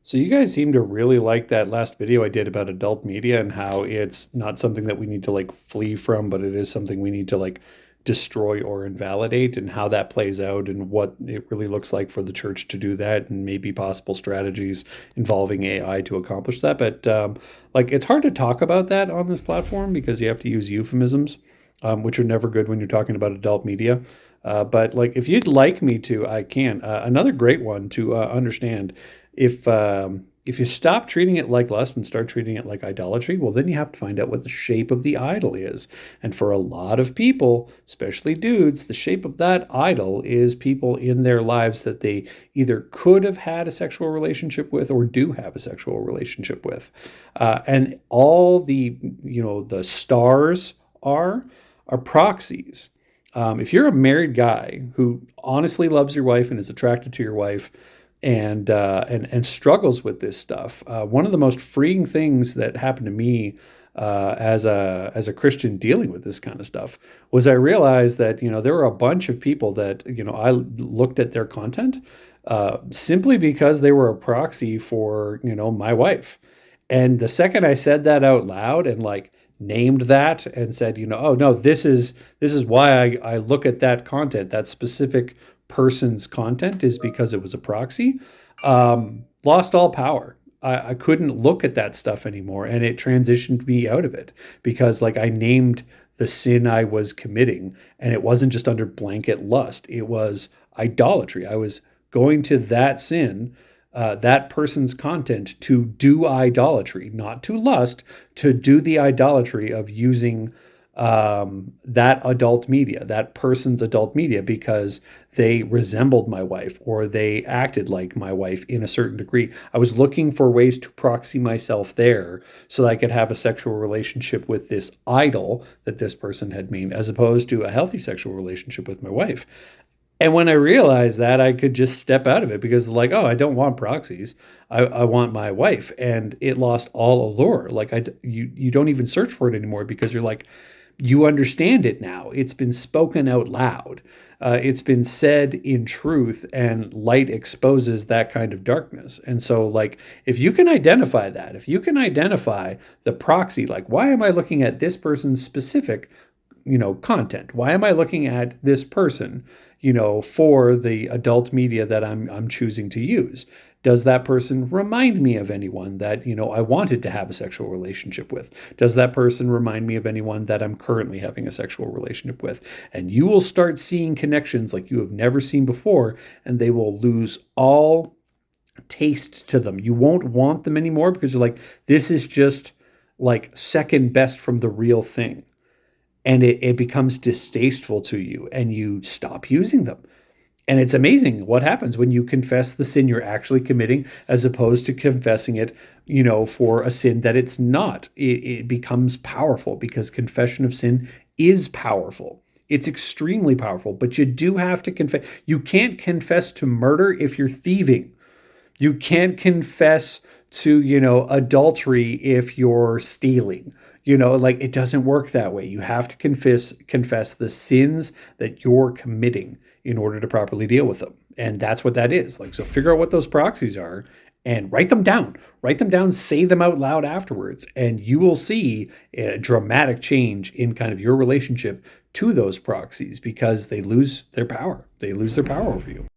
So you guys seem to really like that last video I did about adult media and how it's not something that we need to like flee from, but it is something we need to like destroy or invalidate, and how that plays out and what it really looks like for the church to do that, and maybe possible strategies involving AI to accomplish that. But like it's hard to talk about that on this platform because you have to use euphemisms, which are never good when you're talking about adult media. But like, if you'd like me to, I can. Another great one to understand, if you stop treating it like lust and start treating it like idolatry, well, then you have to find out what the shape of the idol is. And for a lot of people, especially dudes, the shape of that idol is people in their lives that they either could have had a sexual relationship with or do have a sexual relationship with. And all the stars are proxies. If you're a married guy who honestly loves your wife and is attracted to your wife, and struggles with this stuff, one of the most freeing things that happened to me as a Christian dealing with this kind of stuff was I realized that there were a bunch of people that I looked at their content simply because they were a proxy for my wife. And the second I said that out loud and like named that and said, oh no, this is why I look at that content, that specific person's content is because it was a proxy, lost all power. I couldn't look at that stuff anymore, and it transitioned me out of it because like I named the sin I was committing, and it wasn't just under blanket lust, it was idolatry. I was going to that sin, that person's content, to do idolatry, not to lust, to do the idolatry of using that adult media, that person's adult media, because they resembled my wife or they acted like my wife in a certain degree. I was looking for ways to proxy myself there so that I could have a sexual relationship with this idol that this person had made, as opposed to a healthy sexual relationship with my wife. And when I realized that, I could just step out of it because, like, oh, I don't want proxies. I want my wife, and it lost all allure. Like, you don't even search for it anymore because you're like, you understand it now. It's been spoken out loud. It's been said in truth, and light exposes that kind of darkness. And so, like, if you can identify that, if you can identify the proxy, like, why am I looking at this person's specific content? Why am I looking at this person, for the adult media that I'm choosing to use? Does that person remind me of anyone that, I wanted to have a sexual relationship with? Does that person remind me of anyone that I'm currently having a sexual relationship with? And you will start seeing connections like you have never seen before, and they will lose all taste to them. You won't want them anymore because you're like, this is just like second best from the real thing, and it becomes distasteful to you and you stop using them. And it's amazing what happens when you confess the sin you're actually committing as opposed to confessing it, for a sin that it's not. It becomes powerful because confession of sin is powerful. It's extremely powerful, but you do have to confess. You can't confess to murder if you're thieving. You can't confess to, adultery if you're stealing. Like, it doesn't work that way. You have to confess the sins that you're committing in order to properly deal with them. And that's what that is. Like, so figure out what those proxies are and write them down. Write them down, say them out loud afterwards, and you will see a dramatic change in kind of your relationship to those proxies because they lose their power. They lose their power over you.